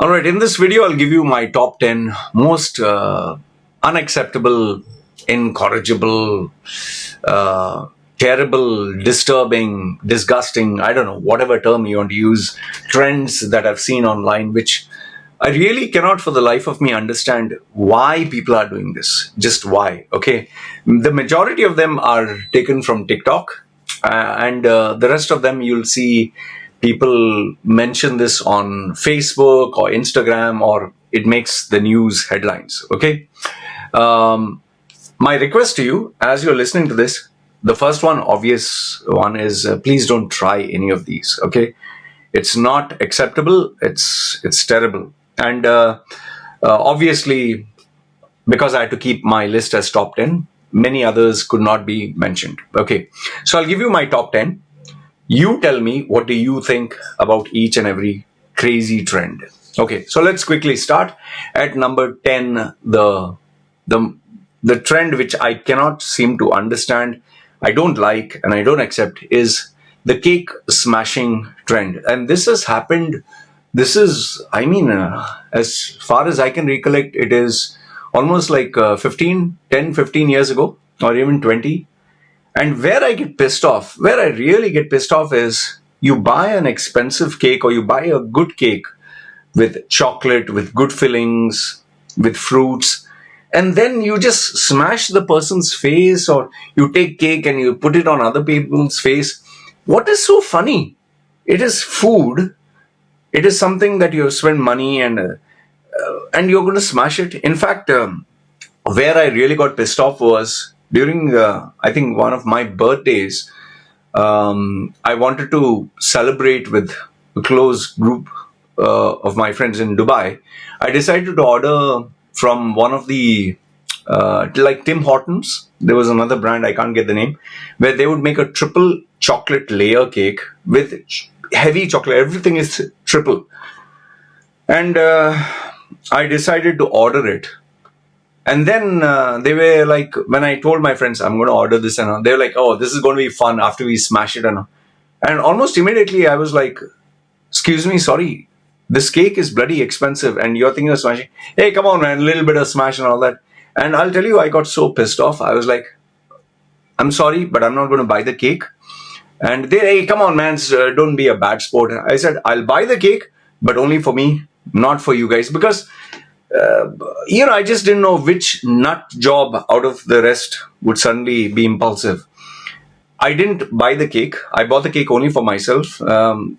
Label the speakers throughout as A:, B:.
A: All right, in this video, I'll give you my top 10 most unacceptable, incorrigible, uh, terrible, disturbing, disgusting, I don't know, whatever term you want to use, trends that I've seen online, which I really cannot for the life of me understand why people are doing this. Just why, okay? The majority of them are taken from TikTok, and the rest of them you'll see people mention this on Facebook or Instagram, or it makes the news headlines, okay? Um, my request to you, as you're listening to this, the first one, obvious one, is please don't try any of these, okay? It's not acceptable. It's terrible, and obviously, because I had to keep my list as top 10, many others could not be mentioned. Okay, so I'll give you my top 10. You tell me, what do you think about each and every crazy trend? Okay, so let's quickly start at number 10. The the trend which I cannot seem to understand, I don't like, and I don't accept is the cake smashing trend. And this has happened. This is, I mean, as far as I can recollect, it is almost like 15 years ago, or even 20. And where I get pissed off, where I really get pissed off is you buy an expensive cake or you buy a good cake with chocolate, with good fillings, with fruits, and then you just smash the person's face, or you take cake and you put it on other people's face. What is so funny? It is food. It is something that you spend money and you're going to smash it. In fact, where I really got pissed off was during, I think, one of my birthdays. I wanted to celebrate with a close group of my friends in Dubai. I decided to order from one of the, like Tim Hortons. There was another brand, I can't get the name, where they would make a triple chocolate layer cake with heavy chocolate. Everything is triple. And I decided to order it. And then they were like, when I told my friends, I'm going to order this, and they were like, oh, this is going to be fun after we smash it. And almost immediately I was like, excuse me, sorry, this cake is bloody expensive and you're thinking of smashing. Hey, come on, man, a little bit of smash and all that. And I'll tell you, I got so pissed off. I was like, I'm sorry, but I'm not going to buy the cake. And they, hey, come on, man, don't be a bad sport. I said, I'll buy the cake, but only for me, not for you guys. Because I just didn't know which nut job out of the rest would suddenly be impulsive. I didn't buy the cake. I bought the cake only for myself.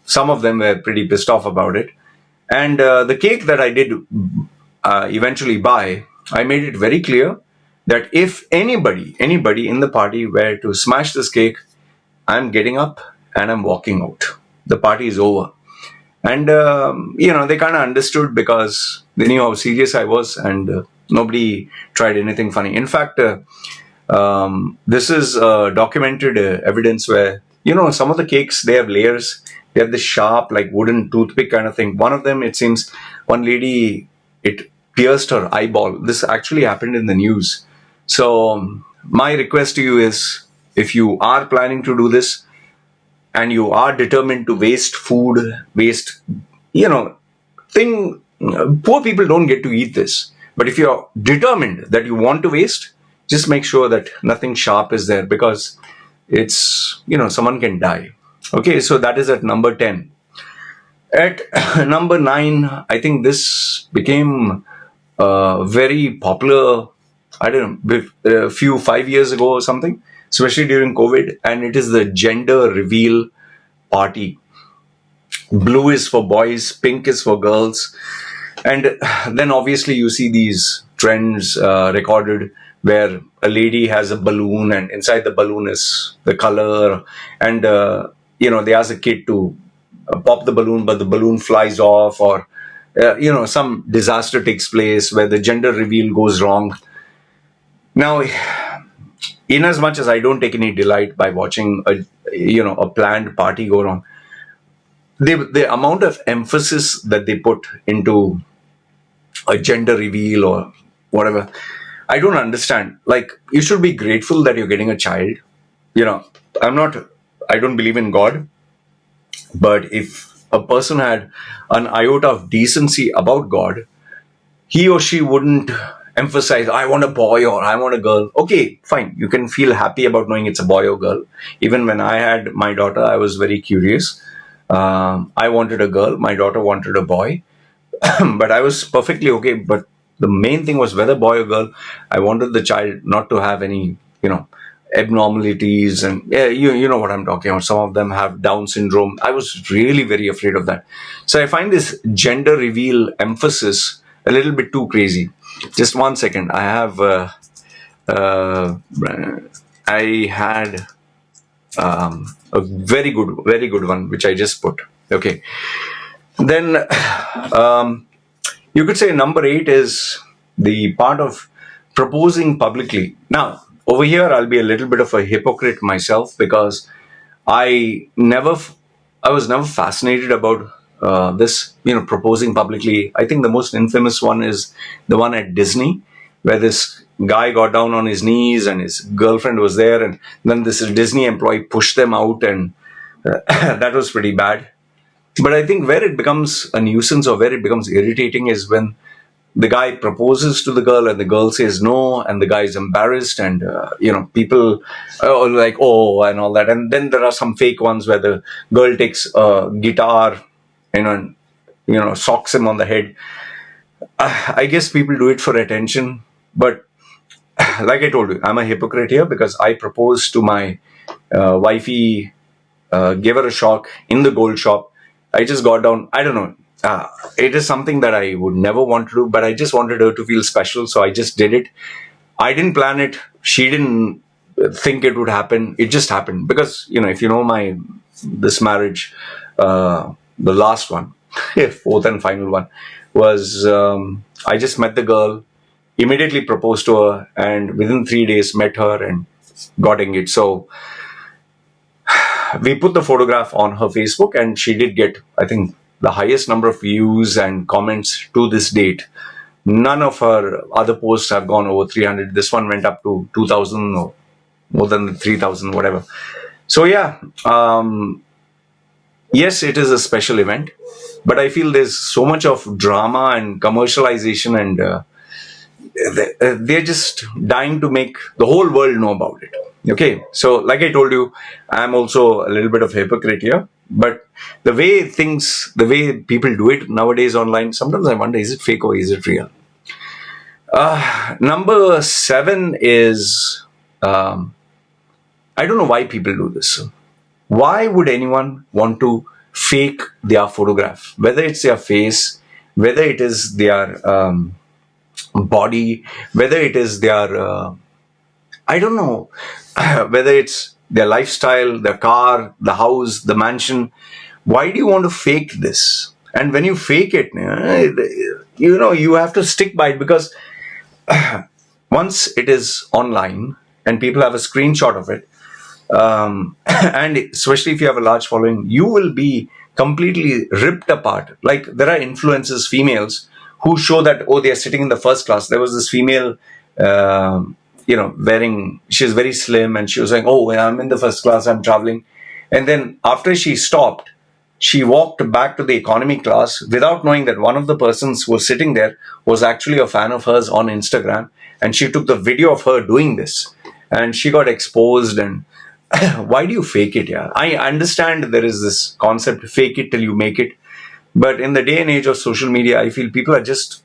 A: Some of them were pretty pissed off about it. And the cake that I did eventually buy, I made it very clear that if anybody in the party were to smash this cake, I'm getting up and I'm walking out. The party is over. And, they kind of understood because they knew how serious I was, and nobody tried anything funny. In fact, this is documented evidence where, some of the cakes, they have layers. They have this sharp, like wooden toothpick kind of thing. One of them, it seems, one lady, it pierced her eyeball. This actually happened in the news. So my request to you is, if you are planning to do this, and you are determined to waste food, poor people don't get to eat this. But if you're determined that you want to waste, just make sure that nothing sharp is there, because it's, someone can die. Okay, so that is at number 10. At number 9, I think this became very popular, I don't know, 5 years ago or something, especially during COVID, and it is the gender reveal party. Blue is for boys, pink is for girls. And then obviously you see these trends recorded where a lady has a balloon, and inside the balloon is the color. And, they ask a kid to pop the balloon, but the balloon flies off, or, some disaster takes place where the gender reveal goes wrong. Now, in as much as I don't take any delight by watching a planned party go wrong, the amount of emphasis that they put into a gender reveal or whatever, I don't understand. Like, you should be grateful that you're getting a child. I don't believe in God, but if a person had an iota of decency about God, he or she wouldn't emphasize, I want a boy or I want a girl. Okay, fine. You can feel happy about knowing it's a boy or girl. Even when I had my daughter, I was very curious. I wanted a girl. My daughter wanted a boy. But I was perfectly okay. But the main thing was whether boy or girl, I wanted the child not to have any, abnormalities. And yeah, you know what I'm talking about. Some of them have Down syndrome. I was really very afraid of that. So I find this gender reveal emphasis a little bit too crazy. Just 1 second. Uh, I had a very good one, which I just put. Okay. Then you could say number 8 is the part of proposing publicly. Now, over here, I'll be a little bit of a hypocrite myself because I never, I was never fascinated about this, proposing publicly. I think the most infamous one is the one at Disney, where this guy got down on his knees and his girlfriend was there, and then this Disney employee pushed them out, and that was pretty bad. But I think where it becomes a nuisance or where it becomes irritating is when the guy proposes to the girl and the girl says no, and the guy is embarrassed, and people are like, oh, and all that. And then there are some fake ones where the girl takes a guitar, and socks him on the head. I guess people do it for attention, but like I told you, I'm a hypocrite here because I proposed to my wifey, gave her a shock in the gold shop. I just got down. I don't know. It is something that I would never want to do, but I just wanted her to feel special, so I just did it. I didn't plan it. She didn't think it would happen. It just happened because if you know this marriage, the last one, fourth and final one, was I just met the girl, immediately proposed to her, and within 3 days met her and got engaged. So we put the photograph on her Facebook, and she did get, I think, the highest number of views and comments to this date. None of her other posts have gone over 300. This one went up to 2,000 or more than 3,000, whatever. So yeah, yes, it is a special event, but I feel there's so much of drama and commercialization, and they're just dying to make the whole world know about it. Okay, so like I told you, I'm also a little bit of a hypocrite here, but the way people do it nowadays online, sometimes I wonder, is it fake or is it real? Number 7 is, I don't know why people do this. Why would anyone want to fake their photograph? Whether it's their face, whether it is their body, whether it is their, I don't know, whether it's their lifestyle, their car, the house, the mansion. Why do you want to fake this? And when you fake it, you have to stick by it, because once it is online and people have a screenshot of it, and especially if you have a large following, you will be completely ripped apart. Like, there are influencers, females, who show that, oh, they are sitting in the first class. There was this female, she's very slim, and she was saying, oh, I'm in the first class, I'm traveling. And then after she stopped, she walked back to the economy class without knowing that one of the persons who was sitting there was actually a fan of hers on Instagram. And she took the video of her doing this, and she got exposed. And why do you fake it? Yeah, I understand there is this concept, fake it till you make it. But in the day and age of social media, I feel people are just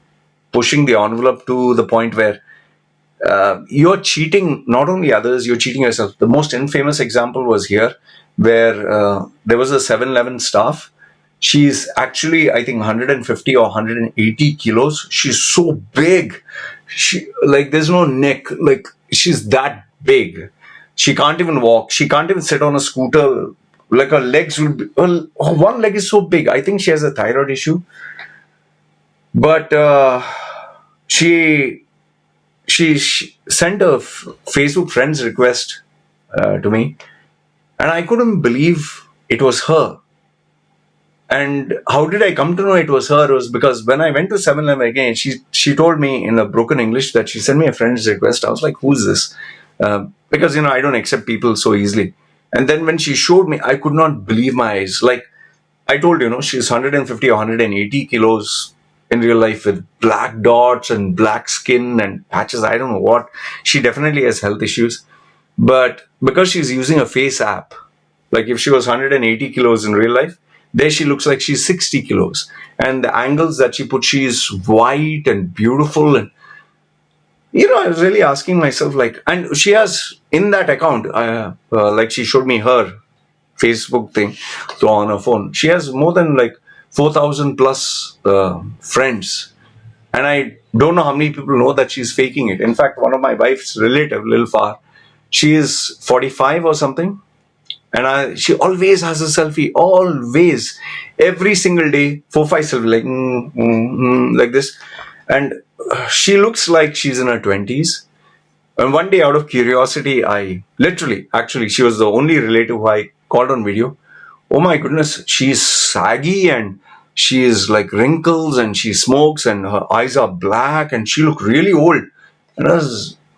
A: pushing the envelope to the point where you're cheating not only others, you're cheating yourself. The most infamous example was here, where there was a 7-Eleven staff. She's actually, I think, 150 or 180 kilos. She's so big. There's no neck. Like, she's that big. She can't even walk. She can't even sit on a scooter. Like, her legs will be, one leg is so big. I think she has a thyroid issue. But she sent a Facebook friends request to me, and I couldn't believe it was her. And how did I come to know it was her? It was because when I went to 7-Eleven again, she told me in a broken English that she sent me a friend's request. I was like, who's this? Because, I don't accept people so easily. And then when she showed me, I could not believe my eyes. Like, I told you, she's 150 or 180 kilos in real life with black dots and black skin and patches. I don't know what. She definitely has health issues. But because she's using a face app, like if she was 180 kilos in real life, there she looks like she's 60 kilos. And the angles that she put, she is white and beautiful. And, I was really asking myself, like, and she has in that account, like she showed me her Facebook thing on her phone. She has more than like 4,000 plus friends. And I don't know how many people know that she's faking it. In fact, one of my wife's relative, little far, she is 45 or something. And she always has a selfie, always, every single day, 4, 5 selfie, like, like this. And she looks like she's in her 20s. And one day, out of curiosity, actually, she was the only relative who I called on video. Oh my goodness, she's saggy and she is like wrinkles and she smokes and her eyes are black and she looked really old. And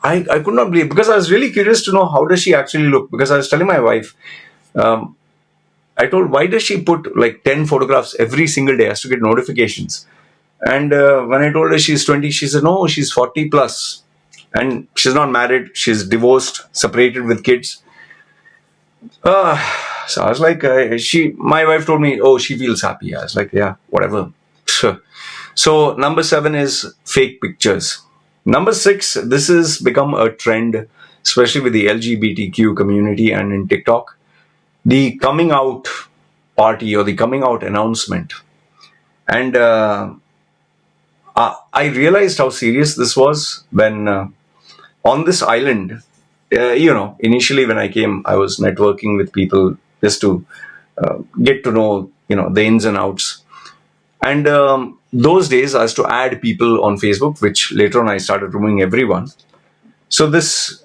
A: I could not believe, because I was really curious to know how does she actually look. Because I was telling my wife, I told, why does she put like 10 photographs every single day, has to get notifications? And when I told her she's 20, she said, no, she's 40 plus. And she's not married, she's divorced, separated with kids. So I was like, my wife told me, oh, she feels happy. I was like, yeah, whatever. So number 7 is fake pictures. Number 6, this has become a trend, especially with the LGBTQ community and in TikTok. The coming out party or the coming out announcement. And I realized how serious this was when on this island, initially when I came, I was networking with people just to get to know, the ins and outs. And those days I used to add people on Facebook, which later on I started removing everyone. So this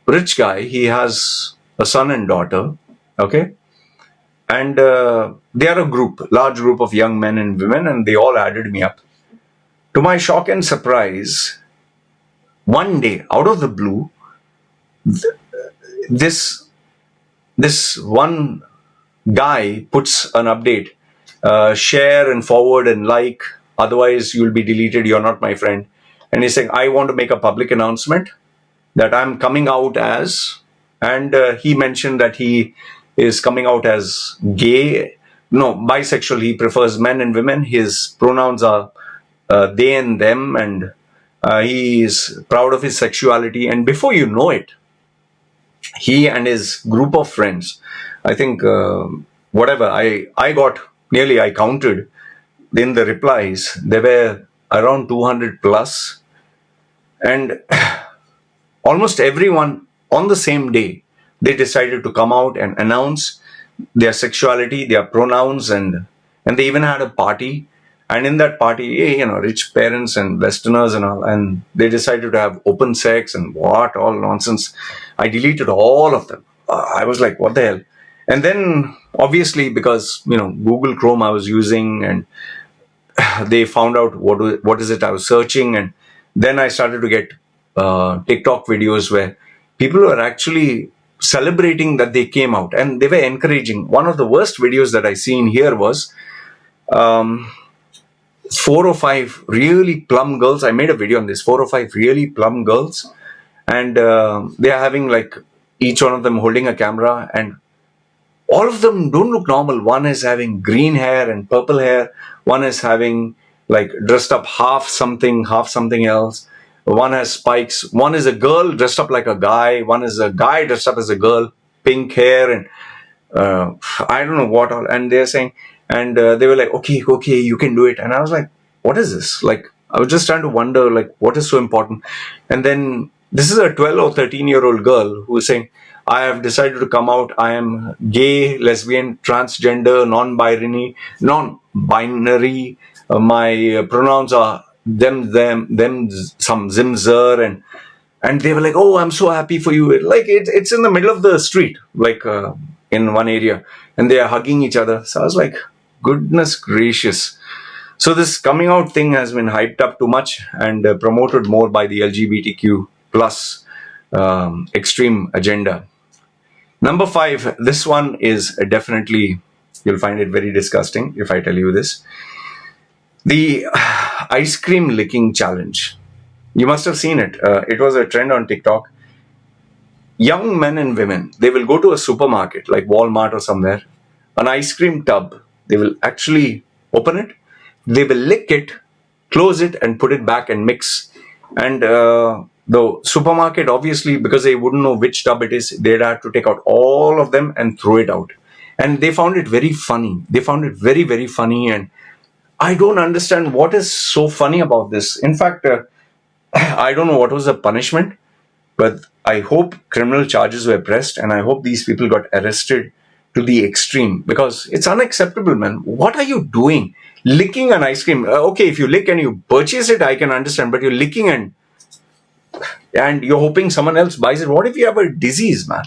A: rich guy, he has a son and daughter, okay? And they are a large group of young men and women, and they all added me up. To my shock and surprise, one day, out of the blue, this one guy puts an update, share and forward and like, otherwise you'll be deleted, you're not my friend. And he's saying, I want to make a public announcement that I'm coming out as, and he mentioned that he is coming out as gay, no, bisexual. He prefers men and women. His pronouns are they and them, and he is proud of his sexuality. And before you know it, he and his group of friends, I think I counted in the replies, there were around 200 plus, and almost everyone on the same day, they decided to come out and announce their sexuality, their pronouns, and they even had a party. And in that party, rich parents and Westerners and all, and they decided to have open sex and what all nonsense. I deleted all of them. I was like, what the hell? And then obviously, because Google Chrome I was using, and they found out what is it I was searching, and then I started to get TikTok videos where people were actually celebrating that they came out, and they were encouraging. One of the worst videos that I seen here was 4 or 5 really plump girls. I made a video on this. 4 or 5 really plump girls, and they are having like each one of them holding a camera, and all of them don't look normal. One is having green hair and purple hair. One is having like dressed up half something else. One has spikes. One is a girl dressed up like a guy. One is a guy dressed up as a girl, pink hair, and I don't know what all. And they're saying, and they were like, okay, you can do it. And I was like, what is this? Like, I was just trying to wonder, like, what is so important? And then this is a 12 or 13-year-old girl who is saying, I have decided to come out. I am gay, lesbian, transgender, non-binary. My pronouns are them, some zim, and they were like, oh, I'm so happy for you. Like, it's in the middle of the street, like in one area, and they are hugging each other. So I was like, goodness gracious. So this coming out thing has been hyped up too much and promoted more by the LGBTQ plus extreme agenda. Number 5, this one is definitely You'll find it very disgusting if I tell you this. The ice cream licking challenge. You must have seen it. It was a trend on TikTok. Young men and women, they will go to a supermarket like Walmart or somewhere, an ice cream tub. They will actually open it, they will lick it, close it, and put it back and mix. And the supermarket, obviously, because they wouldn't know which tub it is, they'd have to take out all of them and throw it out. And they found it very funny. They found it very, very funny. And I don't understand what is so funny about this. In fact, I don't know what was the punishment, but I hope criminal charges were pressed and I hope these people got arrested to the extreme, because it's unacceptable, man. What are you doing? Licking an ice cream. Okay, if you lick and you purchase it, I can understand, but you're licking and you're hoping someone else buys it. What if you have a disease, man?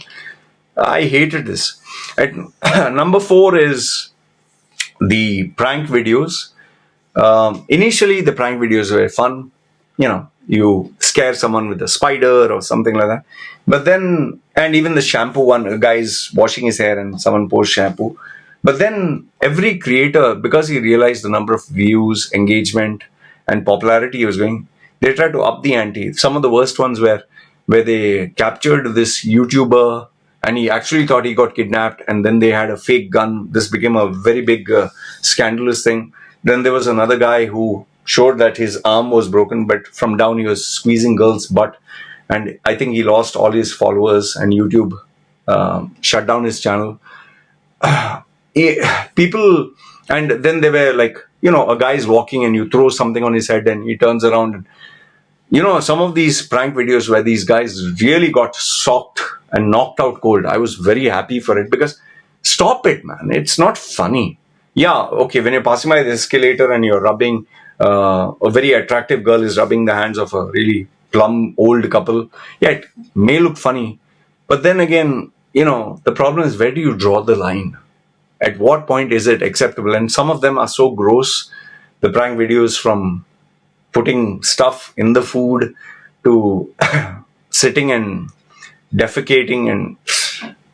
A: I hated this. Number 4 is the prank videos. Initially, the prank videos were fun. You scare someone with a spider or something like that. But then, and even the shampoo one, a guy's washing his hair and someone pours shampoo. But then every creator, because he realized the number of views, engagement, and popularity he was going, they tried to up the ante. Some of the worst ones were where they captured this YouTuber and he actually thought he got kidnapped, and then they had a fake gun. This became a very big scandalous thing. Then there was another guy who showed that his arm was broken, but from down he was squeezing girls' butt. And I think he lost all his followers and YouTube shut down his channel. People, and then they were like, a guy's walking and you throw something on his head and he turns around. And, some of these prank videos where these guys really got socked and knocked out cold, I was very happy for it, because stop it, man. It's not funny. Yeah, okay, when you're passing by the escalator and you're rubbing, a very attractive girl is rubbing the hands of a really plump old couple. Yeah, it may look funny. But then again, the problem is, where do you draw the line? At what point is it acceptable? And some of them are so gross. The prank videos, from putting stuff in the food to sitting and defecating, and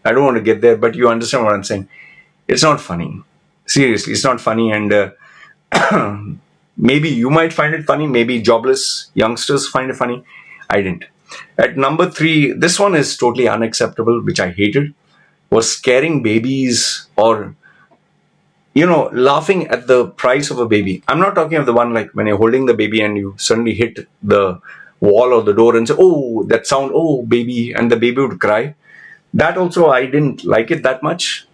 A: I don't want to get there, but you understand what I'm saying. It's not funny. Seriously, it's not funny. And maybe you might find it funny. Maybe jobless youngsters find it funny. I didn't. At number 3, this one is totally unacceptable, which I hated, was scaring babies or, laughing at the price of a baby. I'm not talking of the one like when you're holding the baby and you suddenly hit the wall or the door and say, oh, that sound, oh, baby, and the baby would cry. That also, I didn't like it that much.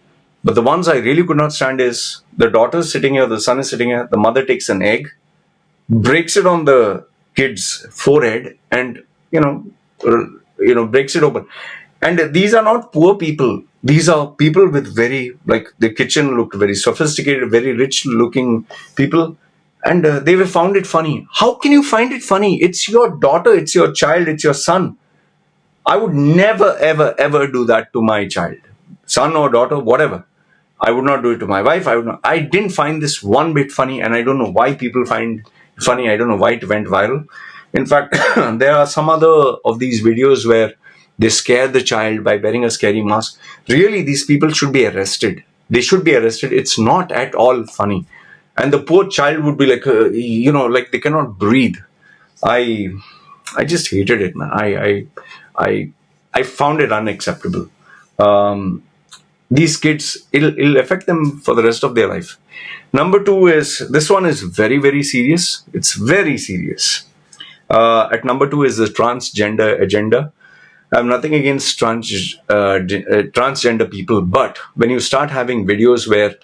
A: But the ones I really could not stand is the daughter's sitting here, the son is sitting here, the mother takes an egg, breaks it on the kid's forehead, and breaks it open. And these are not poor people. These are people with very, like, the kitchen looked very sophisticated, very rich looking people. And they were found it funny. How can you find it funny? It's your daughter, it's your child, it's your son. I would never, ever, ever do that to my child, son or daughter, whatever. I would not do it to my wife. I didn't find this one bit funny, and I don't know why people find it funny. I don't know why it went viral. In fact, there are some other of these videos where they scare the child by wearing a scary mask. Really, these people should be arrested. They should be arrested. It's not at all funny. And the poor child would be like, like they cannot breathe. I just hated it, man. I found it unacceptable. These kids, it'll affect them for the rest of their life. Number 2 is, this one is very, very serious. It's very serious. At number 2 is the transgender agenda. I have nothing against transgender people, but when you start having videos where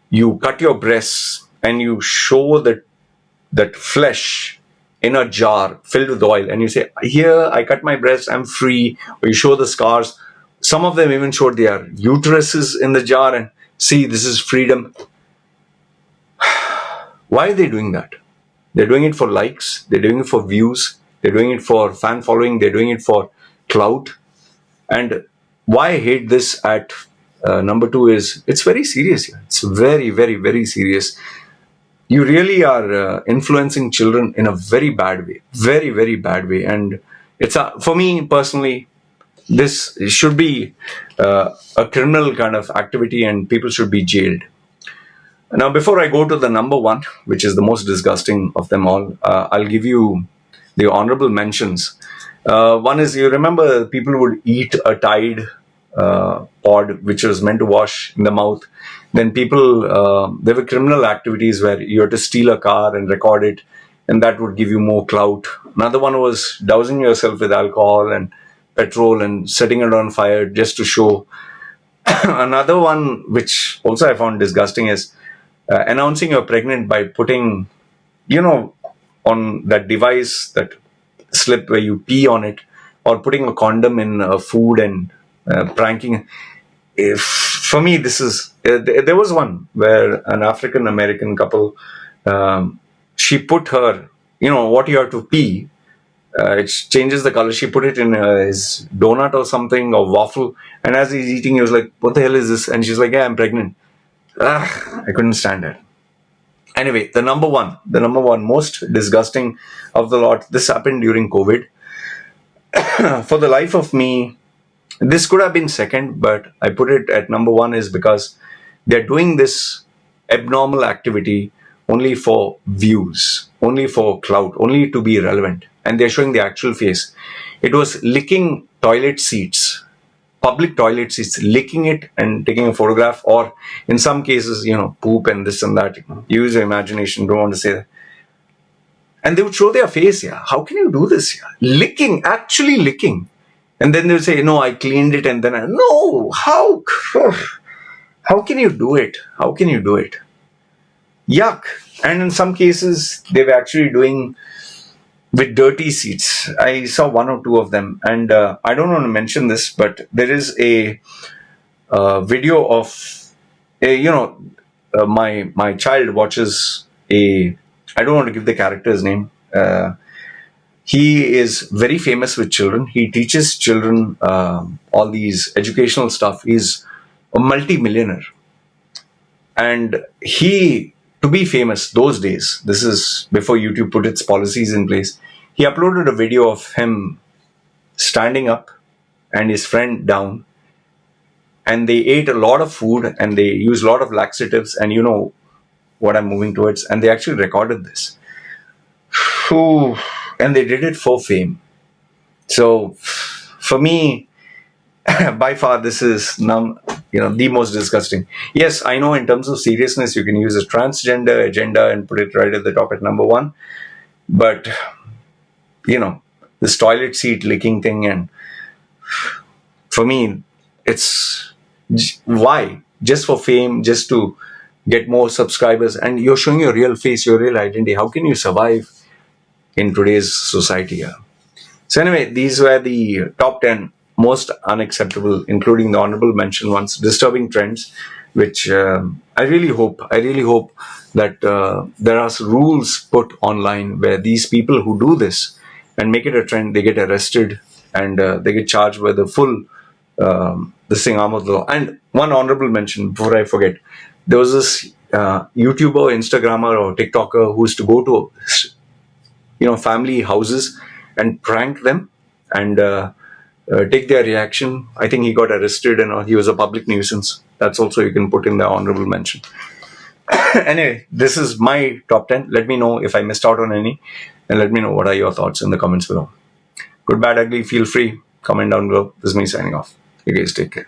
A: you cut your breasts and you show that flesh in a jar filled with oil, and you say, here, I cut my breasts, I'm free, or you show the scars. Some of them even showed their uteruses in the jar and see, this is freedom. Why are they doing that? They're doing it for likes. They're doing it for views. They're doing it for fan following. They're doing it for clout. And why I hate this at number 2 is, it's very serious here. It's very, very, very serious. You really are influencing children in a very bad way. Very, very bad way. And it's for me personally, this should be a criminal kind of activity, and people should be jailed. Now, before I go to the number one, which is the most disgusting of them all, I'll give you the honorable mentions. One is, you remember people would eat a Tide pod, which was meant to wash in the mouth. Then there were criminal activities where you had to steal a car and record it, and that would give you more clout. Another one was dousing yourself with alcohol and petrol and setting it on fire just to show. Another one, which also I found disgusting, is announcing you're pregnant by putting, on that device, that slip where you pee on it, or putting a condom in food and pranking. For me, this is. There was one where an African American couple, she put her, what you have to pee. It changes the color. She put it in his donut or something, or waffle. And as he's eating, he was like, "What the hell is this?" And she's like, "Yeah, I'm pregnant." I couldn't stand it. Anyway, the number one most disgusting of the lot. This happened during COVID. For the life of me, this could have been second, but I put it at number one is because they're doing this abnormal activity only for views, only for clout, only to be relevant. And they're showing the actual face. It was licking toilet seats, public toilet seats, licking it and taking a photograph, or in some cases, poop and this and that. Use your imagination, don't want to say that. And they would show their face, yeah. How can you do this? Yeah? Licking, actually licking. And then they would say, no, I cleaned it, and then no, how can you do it? How can you do it? Yuck. And in some cases, they were actually doing with dirty seats. I saw one or two of them, and I don't want to mention this, but there is a video of my child watches I don't want to give the character's name. He is very famous with children. He teaches children all these educational stuff. He's a multi-millionaire, and to be famous those days, this is before YouTube put its policies in place, he uploaded a video of him standing up and his friend down, and they ate a lot of food and they used a lot of laxatives, and you know what I'm moving towards, and they actually recorded this. And they did it for fame. So for me, by far, this is the most disgusting. Yes, I know in terms of seriousness, you can use a transgender agenda and put it right at the top at number one. But, this toilet seat licking thing, and for me, it's why? Just for fame, just to get more subscribers, and you're showing your real face, your real identity. How can you survive in today's society? Yeah. So anyway, these were the top 10 most unacceptable, including the honorable mention ones, disturbing trends, which I really hope that there are rules put online where these people who do this and make it a trend, they get arrested and they get charged with the full this thing arm of the law. And one honorable mention before I forget, there was this YouTuber, Instagrammer, or TikToker who used to go to family houses and prank them and take their reaction. I think he got arrested and he was a public nuisance. That's also you can put in the honorable mention. Anyway, this is my top 10. Let me know if I missed out on any, and let me know what are your thoughts in the comments below. Good, bad, ugly, feel free. Comment down below. This is me signing off. You guys take care.